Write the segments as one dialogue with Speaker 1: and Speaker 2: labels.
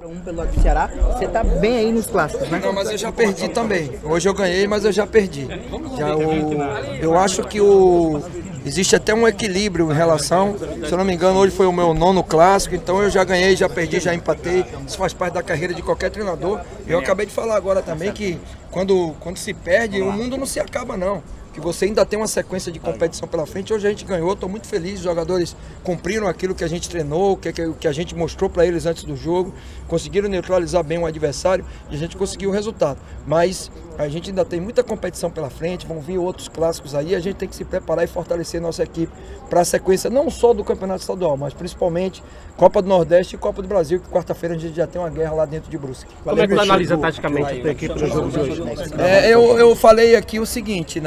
Speaker 1: 4-1 pelo lado do Ceará. Você tá bem aí nos clássicos, né?
Speaker 2: Não, mas eu já perdi também. Hoje eu ganhei, mas eu já perdi. Eu acho que existe até um equilíbrio em relação, se eu não me engano, hoje foi o meu 9º clássico, então eu já ganhei, já perdi, já empatei. Isso faz parte da carreira de qualquer treinador. Eu acabei de falar agora também que quando se perde, o mundo não se acaba não. Que você ainda tem uma sequência de competição pela frente. Hoje a gente ganhou, estou muito feliz, os jogadores cumpriram aquilo que a gente treinou, que a gente mostrou para eles antes do jogo, conseguiram neutralizar bem o adversário e a gente conseguiu o resultado. Mas a gente ainda tem muita competição pela frente, vão vir outros clássicos aí, a gente tem que se preparar e fortalecer nossa equipe para a sequência não só do Campeonato Estadual, mas principalmente Copa do Nordeste e Copa do Brasil, que quarta-feira a gente já tem uma guerra lá dentro de Brusque.
Speaker 3: Como é que tu analisa taticamente a tua equipe no jogo de hoje?
Speaker 2: Eu falei aqui o seguinte,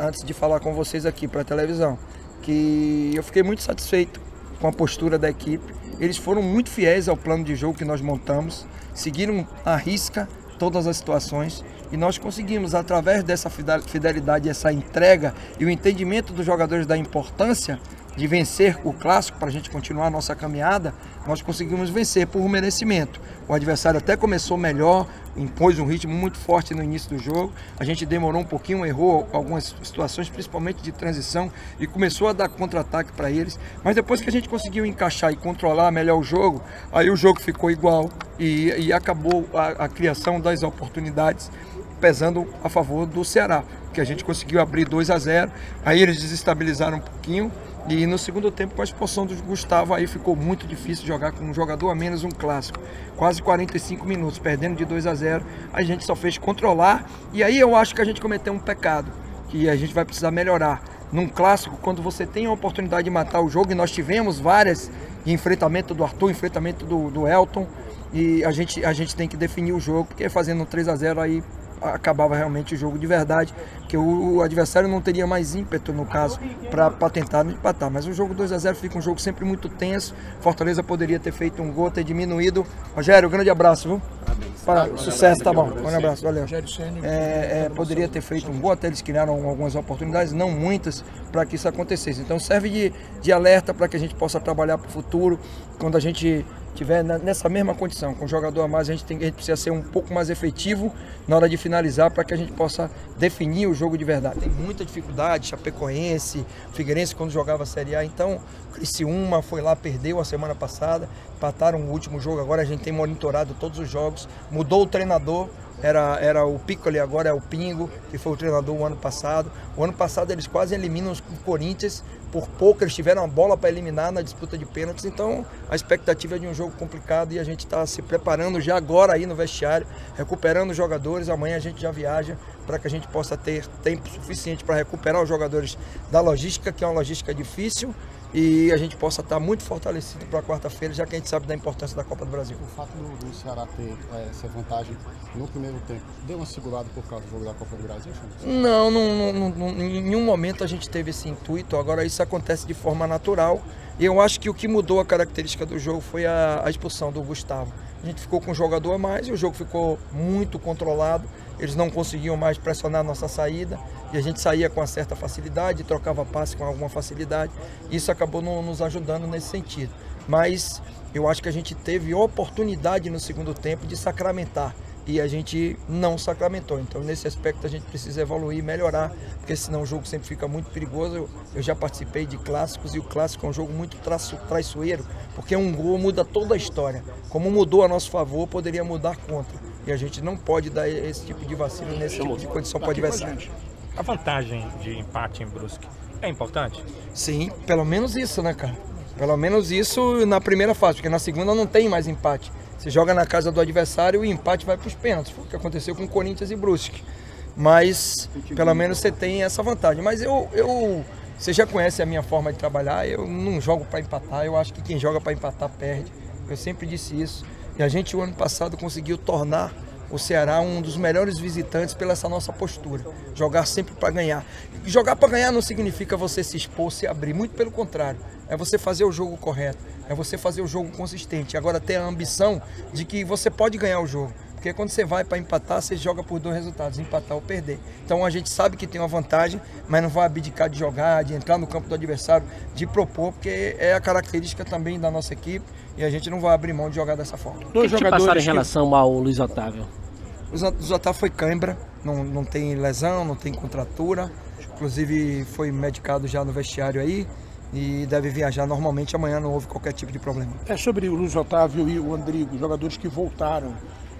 Speaker 2: antes de falar com vocês aqui para a televisão, que eu fiquei muito satisfeito com a postura da equipe. Eles foram muito fiéis ao plano de jogo que nós montamos, seguiram à risca todas as situações e nós conseguimos, através dessa fidelidade, essa entrega e o entendimento dos jogadores da importância de vencer o clássico para a gente continuar a nossa caminhada, nós conseguimos vencer por merecimento. O adversário até começou melhor, impôs um ritmo muito forte no início do jogo, a gente demorou um pouquinho, errou algumas situações, principalmente de transição, e começou a dar contra-ataque para eles, mas depois que a gente conseguiu encaixar e controlar melhor o jogo, aí o jogo ficou igual e acabou a criação das oportunidades pesando a favor do Ceará, que a gente conseguiu abrir 2-0, aí eles desestabilizaram um pouquinho, e no segundo tempo, com a expulsão do Gustavo, aí ficou muito difícil jogar com um jogador a menos um clássico. Quase 45 minutos, perdendo de 2-0, a gente só fez controlar, e aí eu acho que a gente cometeu um pecado, que a gente vai precisar melhorar. Num clássico, quando você tem a oportunidade de matar o jogo, e nós tivemos várias de enfrentamento do Arthur, enfrentamento do Elton, e a gente tem que definir o jogo, porque fazendo um 3-0 aí acabava realmente o jogo de verdade, que o adversário não teria mais ímpeto, no caso, para tentar empatar. Mas o jogo 2-0 fica um jogo sempre muito tenso. Fortaleza poderia ter feito um gol, ter diminuído. Rogério, grande abraço, viu? Sucesso, tá bom. Um abraço, valeu. Poderia ter feito um gol, até eles criaram algumas oportunidades, não muitas, para que isso acontecesse. Então serve de alerta para que a gente possa trabalhar para o futuro, quando a gente tiver nessa mesma condição, com um jogador a mais, a gente precisa ser um pouco mais efetivo na hora de finalizar, para que a gente possa definir o jogo de verdade. Tem muita dificuldade, Chapecoense, Figueirense quando jogava a Série A, então Criciúma foi lá, perdeu a semana passada, empataram o último jogo, agora a gente tem monitorado todos os jogos, mudou o treinador, era o Piccoli, agora é o Pingo, que foi o treinador o ano passado. O ano passado eles quase eliminam o Corinthians, por pouco eles tiveram a bola para eliminar na disputa de pênaltis, então a expectativa é de um jogo complicado e a gente está se preparando já agora aí no vestiário, recuperando os jogadores. Amanhã a gente já viaja para que a gente possa ter tempo suficiente para recuperar os jogadores da logística, que é uma logística difícil, e a gente possa estar muito fortalecido para quarta-feira, já que a gente sabe da importância da Copa do Brasil.
Speaker 4: O fato do Ceará ter essa vantagem no primeiro tempo, deu uma segurada por causa do jogo da Copa do Brasil, Xande?
Speaker 2: Não, em nenhum momento a gente teve esse intuito. Agora isso acontece de forma natural, e eu acho que o que mudou a característica do jogo foi a expulsão do Gustavo. A gente ficou com um jogador a mais e o jogo ficou muito controlado, eles não conseguiam mais pressionar a nossa saída, e a gente saía com uma certa facilidade, trocava passe com alguma facilidade. Isso acabou nos ajudando nesse sentido. Mas eu acho que a gente teve oportunidade no segundo tempo de sacramentar, e a gente não sacramentou. Então nesse aspecto a gente precisa evoluir e melhorar, porque senão o jogo sempre fica muito perigoso. Eu já participei de clássicos, e o clássico é um jogo muito traiçoeiro, porque um gol muda toda a história. Como mudou a nosso favor, poderia mudar contra, e a gente não pode dar esse tipo de vacilo nesse tipo de condição para o adversário.
Speaker 3: A vantagem de empate em Brusque é importante?
Speaker 2: Sim, pelo menos isso, né, cara? Pelo menos isso na primeira fase, porque na segunda não tem mais empate. Você joga na casa do adversário e o empate vai para os pênaltis. Foi o que aconteceu com Corinthians e Brusque. Mas pelo menos você tem essa vantagem. Mas você já conhece a minha forma de trabalhar, eu não jogo para empatar. Eu acho que quem joga para empatar perde. Eu sempre disse isso. E a gente, o ano passado, conseguiu tornar o Ceará um dos melhores visitantes pela essa nossa postura. Jogar sempre para ganhar. Jogar para ganhar não significa você se expor, se abrir. Muito pelo contrário. É você fazer o jogo correto. É você fazer o jogo consistente. Agora ter a ambição de que você pode ganhar o jogo. Porque quando você vai para empatar, você joga por 2 resultados, empatar ou perder. Então a gente sabe que tem uma vantagem, mas não vai abdicar de jogar, de entrar no campo do adversário, de propor, porque é a característica também da nossa equipe e a gente não vai abrir mão de jogar dessa forma.
Speaker 5: O que te passaram em relação ao Luiz Otávio?
Speaker 2: O Luiz Otávio foi cãibra, não tem lesão, não tem contratura, inclusive foi medicado já no vestiário aí e deve viajar normalmente, amanhã não houve qualquer tipo de problema.
Speaker 6: É sobre o Luiz Otávio e o Andrigo, jogadores que voltaram.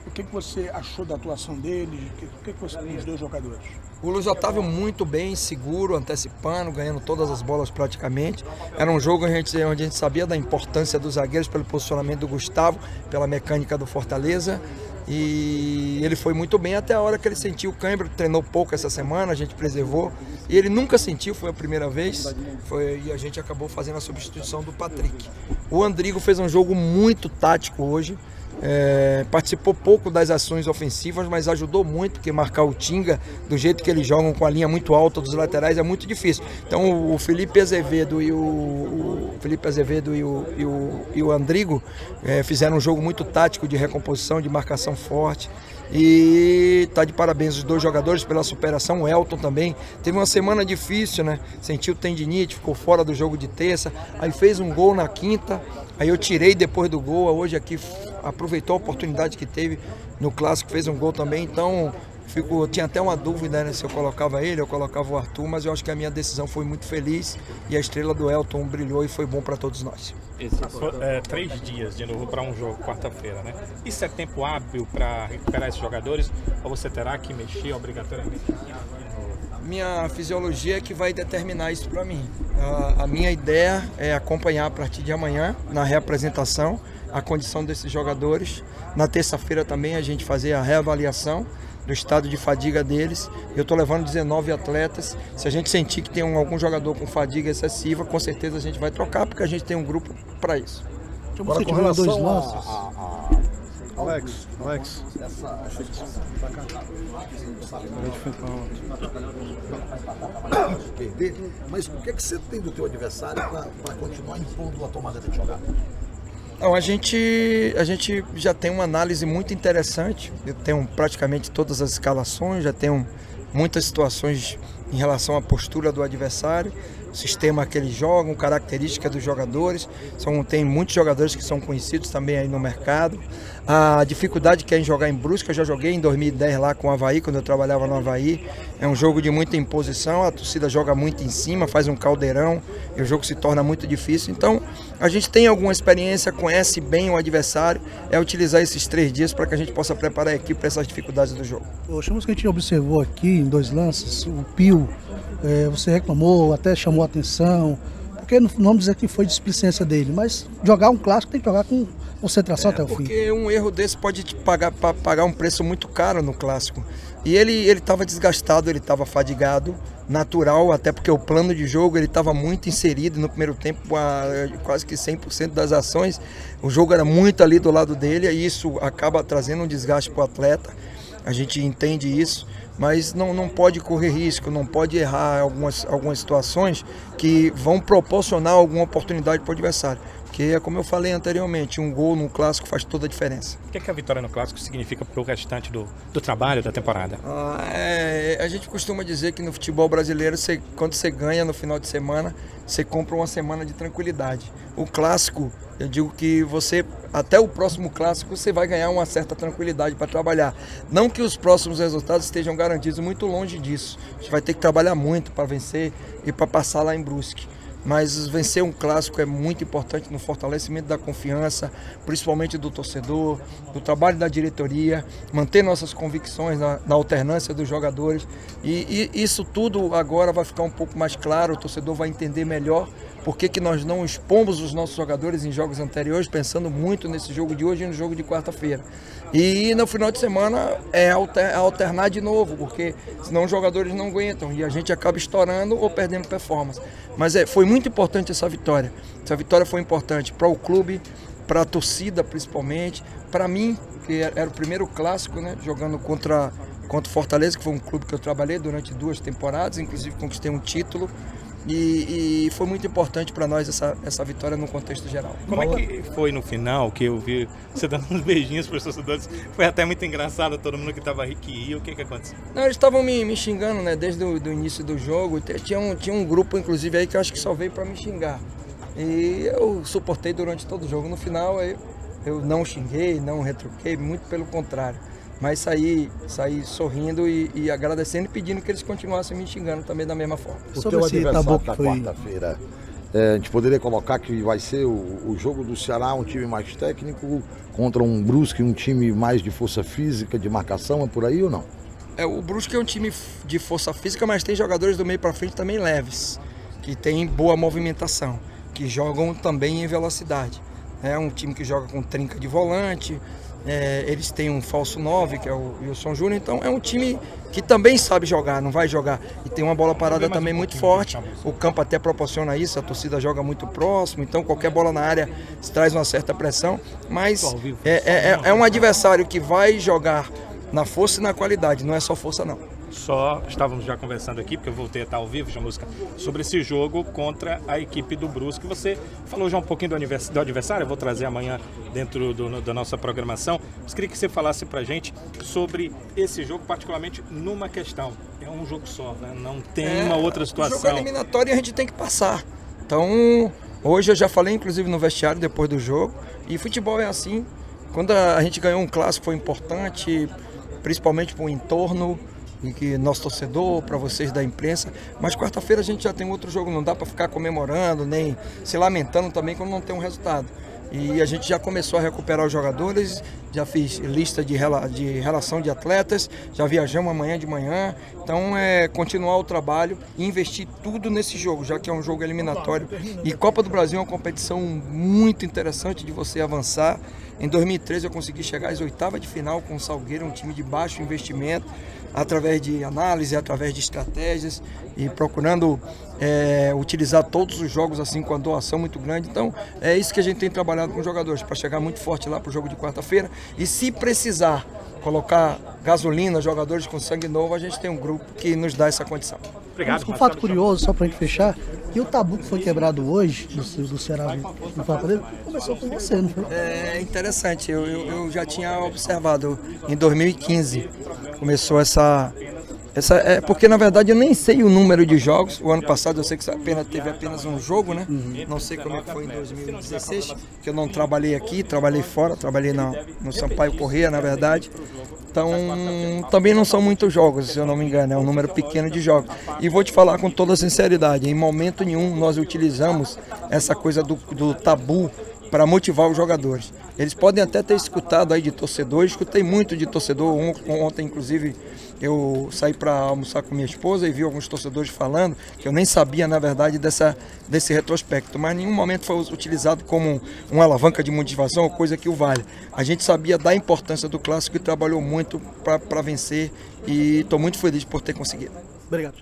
Speaker 6: O que você achou da atuação deles? O que você tem dos 2 jogadores?
Speaker 2: O Luiz Otávio muito bem, seguro, antecipando, ganhando todas as bolas praticamente. Era um jogo onde a gente sabia da importância dos zagueiros pelo posicionamento do Gustavo, pela mecânica do Fortaleza. E ele foi muito bem até a hora que ele sentiu o cãibra, treinou pouco essa semana, a gente preservou. E ele nunca sentiu, foi a primeira vez, e a gente acabou fazendo a substituição do Patrick. O Andrigo fez um jogo muito tático hoje. Participou pouco das ações ofensivas, mas ajudou muito, porque marcar o Tinga do jeito que eles jogam, com a linha muito alta dos laterais, é muito difícil. Então o Felipe Azevedo e o Andrigo fizeram um jogo muito tático, de recomposição, de marcação forte. E tá de parabéns os 2 jogadores pela superação. O Elton também teve uma semana difícil, né? Sentiu tendinite, ficou fora do jogo de terça, aí fez um gol na quinta, aí eu tirei depois do gol. Hoje aqui aproveitou a oportunidade que teve no clássico, fez um gol também. Então tinha até uma dúvida, né, se eu colocava ele ou colocava o Arthur, mas eu acho que a minha decisão foi muito feliz e a estrela do Elton brilhou e foi bom para todos nós.
Speaker 3: 3 dias de novo para um jogo, quarta-feira, né? Isso é tempo hábil para recuperar esses jogadores ou você terá que mexer obrigatoriamente?
Speaker 2: Minha fisiologia é que vai determinar isso para mim. A minha ideia é acompanhar a partir de amanhã, na reapresentação, a condição desses jogadores. Na terça-feira também a gente fazer a reavaliação do estado de fadiga deles. Eu estou levando 19 atletas. Se a gente sentir que tem algum jogador com fadiga excessiva, com certeza a gente vai trocar, porque a gente tem um grupo para isso.
Speaker 6: Agora, com relação
Speaker 4: Alex.
Speaker 7: Perder, mas o que você tem do teu adversário para continuar impondo a tomada de jogar?
Speaker 2: Não, a gente já tem uma análise muito interessante. Eu tenho praticamente todas as escalações, já tenho muitas situações em relação à postura do adversário, o sistema que eles jogam, característica dos jogadores. Tem muitos jogadores que são conhecidos também aí no mercado. A dificuldade que é em jogar em Brusque, eu já joguei em 2010 lá com o Avaí, quando eu trabalhava no Avaí. É um jogo de muita imposição, a torcida joga muito em cima, faz um caldeirão e o jogo se torna muito difícil. Então a gente tem alguma experiência, conhece bem o adversário, é utilizar esses 3 dias para que a gente possa preparar a equipe para essas dificuldades do jogo.
Speaker 6: Poxa, mas que a gente observou aqui em 2 lances, o Pio, você reclamou, até chamou a atenção, porque não vamos dizer que foi displicência dele, mas jogar um clássico tem que jogar com concentração até o fim.
Speaker 2: Porque um erro desse pode te pagar um preço muito caro no clássico. E ele estava desgastado, ele estava fadigado, natural, até porque o plano de jogo ele estava muito inserido no primeiro tempo, quase que 100% das ações. O jogo era muito ali do lado dele e isso acaba trazendo um desgaste para o atleta. A gente entende isso, mas não pode correr risco, não pode errar algumas situações que vão proporcionar alguma oportunidade para o adversário. Porque, como eu falei anteriormente, um gol no clássico faz toda a diferença.
Speaker 3: O que a vitória no clássico significa para o restante do trabalho, da temporada?
Speaker 2: A gente costuma dizer que no futebol brasileiro, quando você ganha no final de semana, você compra uma semana de tranquilidade. O clássico, eu digo que até o próximo clássico, você vai ganhar uma certa tranquilidade para trabalhar. Não que os próximos resultados estejam garantidos, muito longe disso. A gente vai ter que trabalhar muito para vencer e para passar lá em Brusque. Mas vencer um clássico é muito importante no fortalecimento da confiança, principalmente do torcedor, do trabalho da diretoria, manter nossas convicções na alternância dos jogadores. E isso tudo agora vai ficar um pouco mais claro, o torcedor vai entender melhor por que nós não expomos os nossos jogadores em jogos anteriores, pensando muito nesse jogo de hoje e no jogo de quarta-feira. E no final de semana alternar de novo, porque senão os jogadores não aguentam e a gente acaba estourando ou perdendo performance. Mas foi muito importante essa vitória. Essa vitória foi importante para o clube, para a torcida principalmente, para mim, que era o primeiro clássico, né, jogando contra o Fortaleza, que foi um clube que eu trabalhei durante 2 temporadas, inclusive conquistei um título. E foi muito importante para nós essa vitória no contexto geral.
Speaker 3: Como é que foi no final, que eu vi você dando uns beijinhos para os torcedores? Foi até muito engraçado, todo mundo que estava aí que ia. O que aconteceu?
Speaker 2: Não, eles estavam me xingando, né, desde o início do jogo. Tinha um grupo, inclusive, aí que eu acho que só veio para me xingar. E eu suportei durante todo o jogo. No final, eu não xinguei, não retruquei, muito pelo contrário. Mas saí sorrindo e agradecendo e pedindo que eles continuassem me xingando também da mesma forma.
Speaker 7: O teu adversário da quarta-feira, a gente poderia colocar que vai ser o jogo do Ceará, um time mais técnico, contra um Brusque, um time mais de força física, de marcação, é por aí ou não?
Speaker 2: O Brusque é um time de força física, mas tem jogadores do meio para frente também leves, que tem boa movimentação, que jogam também em velocidade. É um time que joga com trinca de volante. Eles têm um falso 9, que é o Wilson Júnior, então é um time que também sabe jogar, não vai jogar. E tem uma bola parada também muito forte, o campo até proporciona isso, a torcida joga muito próximo, então qualquer bola na área traz uma certa pressão, mas é um adversário que vai jogar na força e na qualidade, não é só força não.
Speaker 3: Só estávamos já conversando aqui, porque eu voltei a estar ao vivo, Chamusca, sobre esse jogo contra a equipe do Brusque. Você falou já um pouquinho do adversário, eu vou trazer amanhã dentro da nossa programação. Mas queria que você falasse pra gente sobre esse jogo, particularmente numa questão. É um jogo só, né? Não tem uma outra situação.
Speaker 2: O jogo eliminatório a gente tem que passar. Então, hoje eu já falei, inclusive, no vestiário, depois do jogo. E futebol é assim. Quando a gente ganhou um clássico foi importante, principalmente para o entorno, e que nosso torcedor, para vocês da imprensa, mas quarta-feira a gente já tem outro jogo, não dá para ficar comemorando, nem se lamentando também quando não tem um resultado. E a gente já começou a recuperar os jogadores, já fiz lista de relação de atletas, já viajamos amanhã de manhã, então continuar o trabalho e investir tudo nesse jogo, já que é um jogo eliminatório. E Copa do Brasil é uma competição muito interessante de você avançar. Em 2013 eu consegui chegar às oitavas de final com o Salgueiro, um time de baixo investimento, através de análise, através de estratégias e procurando utilizar todos os jogos assim com a doação muito grande. Então é isso que a gente tem trabalhado com os jogadores, para chegar muito forte lá para o jogo de quarta-feira. E se precisar colocar gasolina, jogadores com sangue novo, a gente tem um grupo que nos dá essa condição.
Speaker 3: Obrigado.
Speaker 6: Um fato curioso, só para a gente fechar, e o tabu que foi quebrado hoje, do Ceará no Fortaleza, começou com você, não foi?
Speaker 2: É interessante, eu já tinha observado em 2015, começou essa porque na verdade eu nem sei o número de jogos. O ano passado eu sei que teve apenas um jogo, né? Não sei como é que foi em 2016, que eu não trabalhei aqui, trabalhei fora, trabalhei no Sampaio Corrêa, na verdade. Então também não são muitos jogos, se eu não me engano, é um número pequeno de jogos. E vou te falar com toda sinceridade, em momento nenhum nós utilizamos essa coisa do tabu para motivar os jogadores. Eles podem até ter escutado aí de torcedor, escutei muito de torcedor, ontem inclusive eu saí para almoçar com minha esposa e vi alguns torcedores falando, que eu nem sabia na verdade desse retrospecto, mas em nenhum momento foi utilizado como uma alavanca de motivação ou coisa que o vale. A gente sabia da importância do clássico e trabalhou muito para vencer e estou muito feliz por ter conseguido.
Speaker 6: Obrigado.